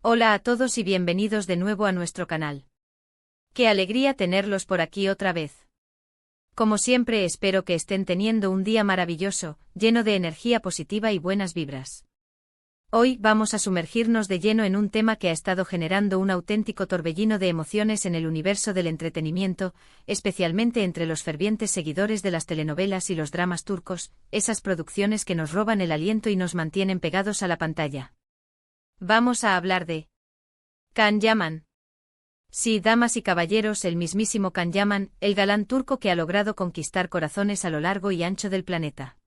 Hola a todos y bienvenidos de nuevo a nuestro canal. Qué alegría tenerlos por aquí otra vez. Como siempre espero que estén teniendo un día maravilloso, lleno de energía positiva y buenas vibras. Hoy vamos a sumergirnos de lleno en un tema que ha estado generando un auténtico torbellino de emociones en el universo del entretenimiento, especialmente entre los fervientes seguidores de las telenovelas y los dramas turcos, esas producciones que nos roban el aliento y nos mantienen pegados a la pantalla. Vamos a hablar de Can Yaman. Sí, damas y caballeros, el mismísimo Can Yaman, el galán turco que ha logrado conquistar corazones a lo largo y ancho del planeta.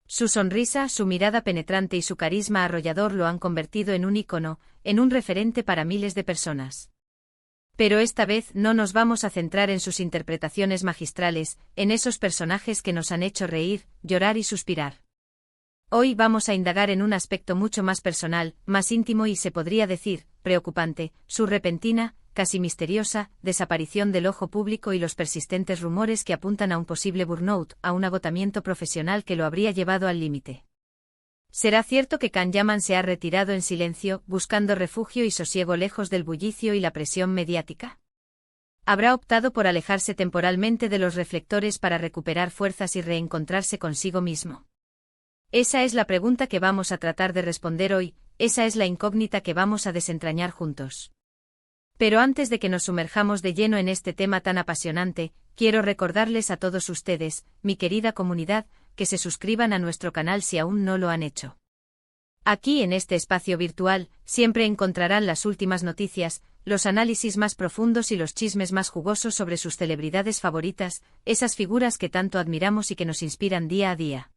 Su sonrisa, su mirada penetrante y su carisma arrollador lo han convertido en un ícono, en un referente para miles de personas. Pero esta vez no nos vamos a centrar en sus interpretaciones magistrales, en esos personajes que nos han hecho reír, llorar y suspirar. Hoy vamos a indagar en un aspecto mucho más personal, más íntimo y se podría decir, preocupante, su repentina, casi misteriosa, desaparición del ojo público y los persistentes rumores que apuntan a un posible burnout, a un agotamiento profesional que lo habría llevado al límite. ¿Será cierto que Can Yaman se ha retirado en silencio, buscando refugio y sosiego lejos del bullicio y la presión mediática? ¿Habrá optado por alejarse temporalmente de los reflectores para recuperar fuerzas y reencontrarse consigo mismo? Esa es la pregunta que vamos a tratar de responder hoy, esa es la incógnita que vamos a desentrañar juntos. Pero antes de que nos sumerjamos de lleno en este tema tan apasionante, quiero recordarles a todos ustedes, mi querida comunidad, que se suscriban a nuestro canal si aún no lo han hecho. Aquí en este espacio virtual, siempre encontrarán las últimas noticias, los análisis más profundos y los chismes más jugosos sobre sus celebridades favoritas, esas figuras que tanto admiramos y que nos inspiran día a día.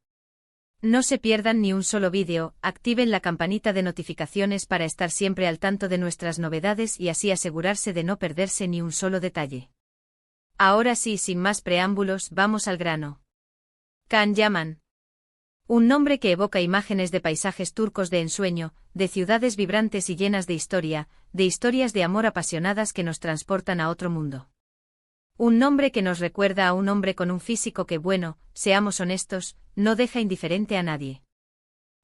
No se pierdan ni un solo vídeo, activen la campanita de notificaciones para estar siempre al tanto de nuestras novedades y así asegurarse de no perderse ni un solo detalle. Ahora sí, sin más preámbulos, vamos al grano. Can Yaman. Un nombre que evoca imágenes de paisajes turcos de ensueño, de ciudades vibrantes y llenas de historia, de historias de amor apasionadas que nos transportan a otro mundo. Un nombre que nos recuerda a un hombre con un físico que, bueno, seamos honestos, no deja indiferente a nadie.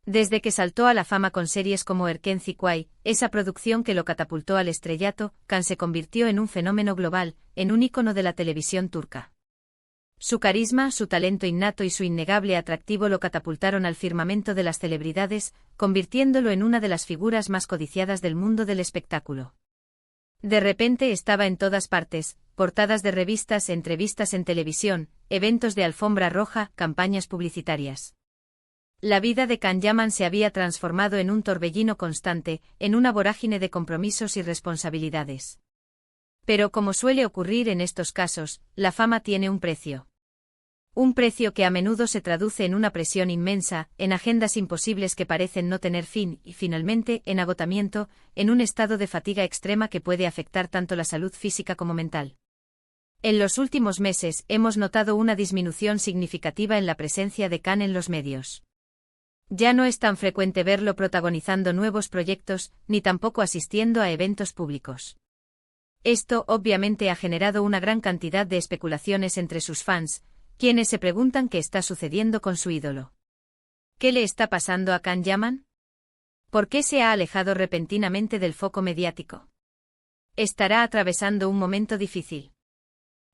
Desde que saltó a la fama con series como Erken Zikuay, esa producción que lo catapultó al estrellato, Can se convirtió en un fenómeno global, en un ícono de la televisión turca. Su carisma, su talento innato y su innegable atractivo lo catapultaron al firmamento de las celebridades, convirtiéndolo en una de las figuras más codiciadas del mundo del espectáculo. De repente estaba en todas partes, portadas de revistas, entrevistas en televisión, eventos de alfombra roja, campañas publicitarias. La vida de Can Yaman se había transformado en un torbellino constante, en una vorágine de compromisos y responsabilidades. Pero como suele ocurrir en estos casos, la fama tiene un precio. Un precio que a menudo se traduce en una presión inmensa, en agendas imposibles que parecen no tener fin y, finalmente, en agotamiento, en un estado de fatiga extrema que puede afectar tanto la salud física como mental. En los últimos meses hemos notado una disminución significativa en la presencia de Can en los medios. Ya no es tan frecuente verlo protagonizando nuevos proyectos, ni tampoco asistiendo a eventos públicos. Esto, obviamente, ha generado una gran cantidad de especulaciones entre sus fans, quienes se preguntan qué está sucediendo con su ídolo. ¿Qué le está pasando a Can Yaman? ¿Por qué se ha alejado repentinamente del foco mediático? ¿Estará atravesando un momento difícil?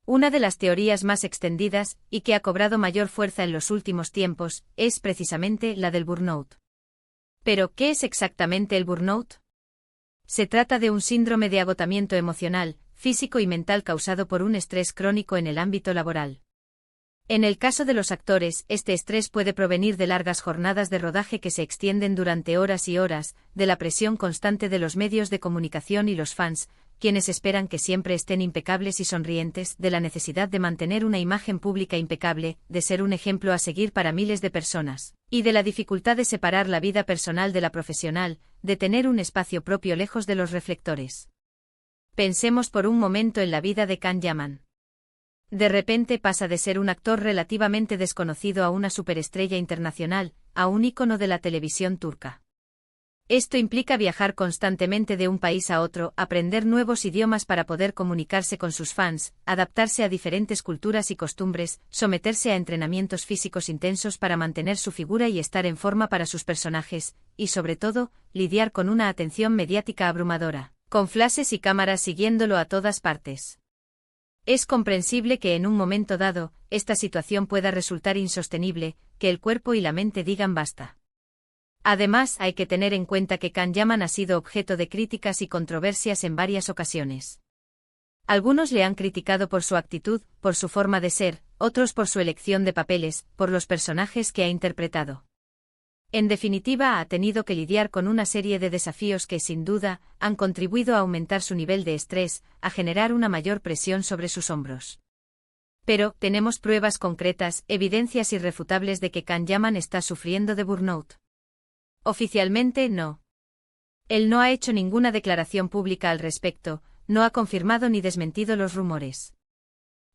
Una de las teorías más extendidas, y que ha cobrado mayor fuerza en los últimos tiempos, es precisamente la del burnout. ¿Pero qué es exactamente el burnout? Se trata de un síndrome de agotamiento emocional, físico y mental causado por un estrés crónico en el ámbito laboral. En el caso de los actores, este estrés puede provenir de largas jornadas de rodaje que se extienden durante horas y horas, de la presión constante de los medios de comunicación y los fans, quienes esperan que siempre estén impecables y sonrientes, de la necesidad de mantener una imagen pública impecable, de ser un ejemplo a seguir para miles de personas, y de la dificultad de separar la vida personal de la profesional, de tener un espacio propio lejos de los reflectores. Pensemos por un momento en la vida de Can Yaman. De repente pasa de ser un actor relativamente desconocido a una superestrella internacional, a un ícono de la televisión turca. Esto implica viajar constantemente de un país a otro, aprender nuevos idiomas para poder comunicarse con sus fans, adaptarse a diferentes culturas y costumbres, someterse a entrenamientos físicos intensos para mantener su figura y estar en forma para sus personajes, y sobre todo, lidiar con una atención mediática abrumadora, con flashes y cámaras siguiéndolo a todas partes. Es comprensible que en un momento dado, esta situación pueda resultar insostenible, que el cuerpo y la mente digan basta. Además, hay que tener en cuenta que Can Yaman ha sido objeto de críticas y controversias en varias ocasiones. Algunos le han criticado por su actitud, por su forma de ser, otros por su elección de papeles, por los personajes que ha interpretado. En definitiva, ha tenido que lidiar con una serie de desafíos que, sin duda, han contribuido a aumentar su nivel de estrés, a generar una mayor presión sobre sus hombros. Pero, tenemos pruebas concretas, evidencias irrefutables de que Can Yaman está sufriendo de burnout. Oficialmente, no. Él no ha hecho ninguna declaración pública al respecto, no ha confirmado ni desmentido los rumores.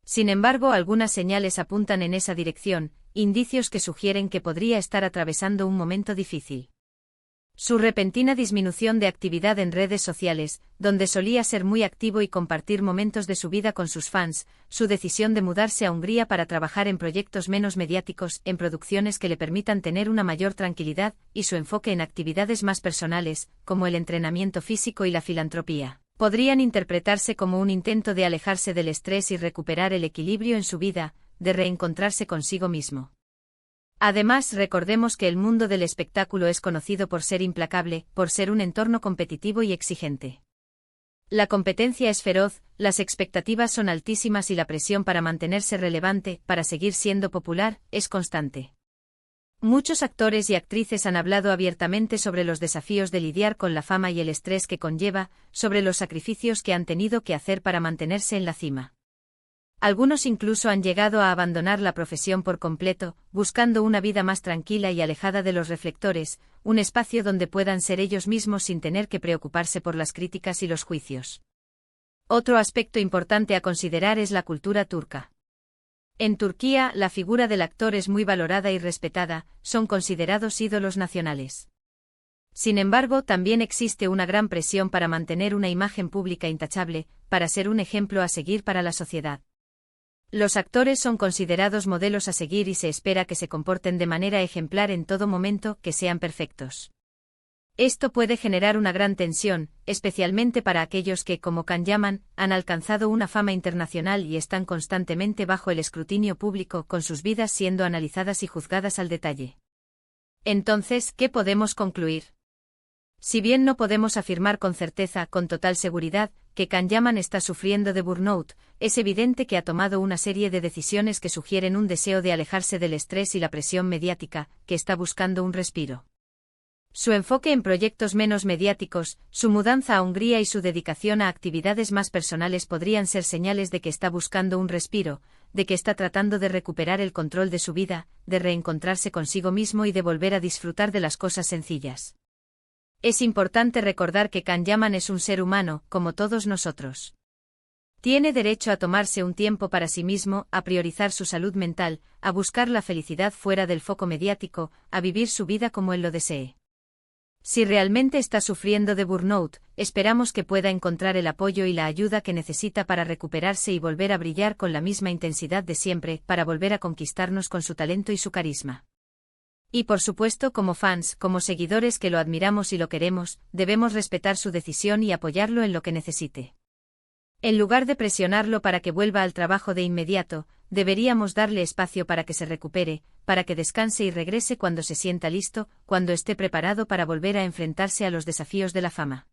Sin embargo, algunas señales apuntan en esa dirección, indicios que sugieren que podría estar atravesando un momento difícil. Su repentina disminución de actividad en redes sociales, donde solía ser muy activo y compartir momentos de su vida con sus fans, su decisión de mudarse a Hungría para trabajar en proyectos menos mediáticos, en producciones que le permitan tener una mayor tranquilidad, y su enfoque en actividades más personales, como el entrenamiento físico y la filantropía, podrían interpretarse como un intento de alejarse del estrés y recuperar el equilibrio en su vida, de reencontrarse consigo mismo. Además, recordemos que el mundo del espectáculo es conocido por ser implacable, por ser un entorno competitivo y exigente. La competencia es feroz, las expectativas son altísimas y la presión para mantenerse relevante, para seguir siendo popular, es constante. Muchos actores y actrices han hablado abiertamente sobre los desafíos de lidiar con la fama y el estrés que conlleva, sobre los sacrificios que han tenido que hacer para mantenerse en la cima. Algunos incluso han llegado a abandonar la profesión por completo, buscando una vida más tranquila y alejada de los reflectores, un espacio donde puedan ser ellos mismos sin tener que preocuparse por las críticas y los juicios. Otro aspecto importante a considerar es la cultura turca. En Turquía, la figura del actor es muy valorada y respetada, son considerados ídolos nacionales. Sin embargo, también existe una gran presión para mantener una imagen pública intachable, para ser un ejemplo a seguir para la sociedad. Los actores son considerados modelos a seguir y se espera que se comporten de manera ejemplar en todo momento, que sean perfectos. Esto puede generar una gran tensión, especialmente para aquellos que, como Can Yaman, han alcanzado una fama internacional y están constantemente bajo el escrutinio público, con sus vidas siendo analizadas y juzgadas al detalle. Entonces, ¿qué podemos concluir? Si bien no podemos afirmar con certeza, con total seguridad, que Can Yaman está sufriendo de burnout, es evidente que ha tomado una serie de decisiones que sugieren un deseo de alejarse del estrés y la presión mediática, que está buscando un respiro. Su enfoque en proyectos menos mediáticos, su mudanza a Hungría y su dedicación a actividades más personales podrían ser señales de que está buscando un respiro, de que está tratando de recuperar el control de su vida, de reencontrarse consigo mismo y de volver a disfrutar de las cosas sencillas. Es importante recordar que Can Yaman es un ser humano, como todos nosotros. Tiene derecho a tomarse un tiempo para sí mismo, a priorizar su salud mental, a buscar la felicidad fuera del foco mediático, a vivir su vida como él lo desee. Si realmente está sufriendo de burnout, esperamos que pueda encontrar el apoyo y la ayuda que necesita para recuperarse y volver a brillar con la misma intensidad de siempre, para volver a conquistarnos con su talento y su carisma. Y por supuesto, como fans, como seguidores que lo admiramos y lo queremos, debemos respetar su decisión y apoyarlo en lo que necesite. En lugar de presionarlo para que vuelva al trabajo de inmediato, deberíamos darle espacio para que se recupere, para que descanse y regrese cuando se sienta listo, cuando esté preparado para volver a enfrentarse a los desafíos de la fama.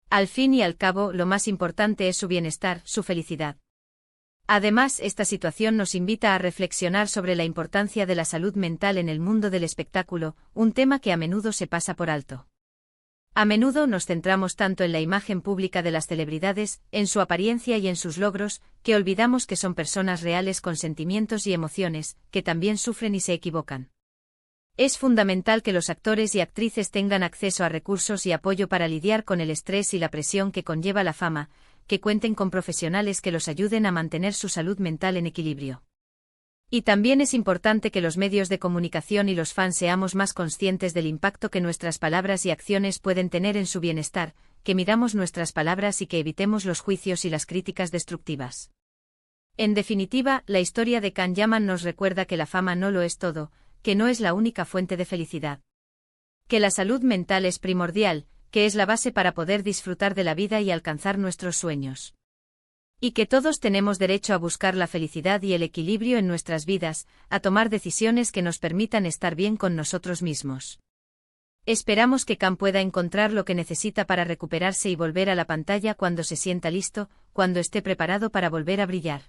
Al fin y al cabo, lo más importante es su bienestar, su felicidad. Además, esta situación nos invita a reflexionar sobre la importancia de la salud mental en el mundo del espectáculo, un tema que a menudo se pasa por alto. A menudo nos centramos tanto en la imagen pública de las celebridades, en su apariencia y en sus logros, que olvidamos que son personas reales con sentimientos y emociones, que también sufren y se equivocan. Es fundamental que los actores y actrices tengan acceso a recursos y apoyo para lidiar con el estrés y la presión que conlleva la fama, que cuenten con profesionales que los ayuden a mantener su salud mental en equilibrio. Y también es importante que los medios de comunicación y los fans seamos más conscientes del impacto que nuestras palabras y acciones pueden tener en su bienestar, que midamos nuestras palabras y que evitemos los juicios y las críticas destructivas. En definitiva, la historia de Can Yaman nos recuerda que la fama no lo es todo, que no es la única fuente de felicidad. Que la salud mental es primordial, que es la base para poder disfrutar de la vida y alcanzar nuestros sueños. Y que todos tenemos derecho a buscar la felicidad y el equilibrio en nuestras vidas, a tomar decisiones que nos permitan estar bien con nosotros mismos. Esperamos que Can pueda encontrar lo que necesita para recuperarse y volver a la pantalla cuando se sienta listo, cuando esté preparado para volver a brillar.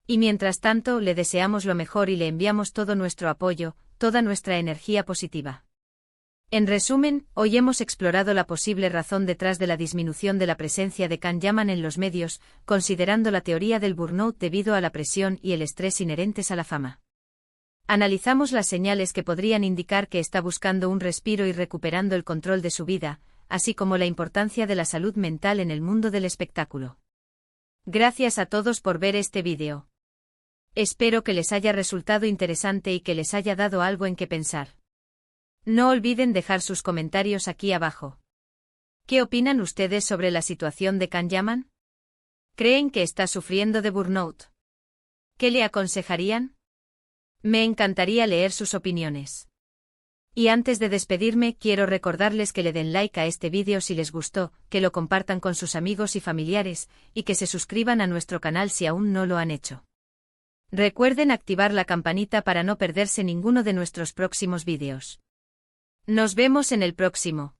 Y mientras tanto, le deseamos lo mejor y le enviamos todo nuestro apoyo, toda nuestra energía positiva. En resumen, hoy hemos explorado la posible razón detrás de la disminución de la presencia de Can Yaman en los medios, considerando la teoría del burnout debido a la presión y el estrés inherentes a la fama. Analizamos las señales que podrían indicar que está buscando un respiro y recuperando el control de su vida, así como la importancia de la salud mental en el mundo del espectáculo. Gracias a todos por ver este vídeo. Espero que les haya resultado interesante y que les haya dado algo en qué pensar. No olviden dejar sus comentarios aquí abajo. ¿Qué opinan ustedes sobre la situación de Can Yaman? ¿Creen que está sufriendo de burnout? ¿Qué le aconsejarían? Me encantaría leer sus opiniones. Y antes de despedirme, quiero recordarles que le den like a este vídeo si les gustó, que lo compartan con sus amigos y familiares, y que se suscriban a nuestro canal si aún no lo han hecho. Recuerden activar la campanita para no perderse ninguno de nuestros próximos vídeos. Nos vemos en el próximo.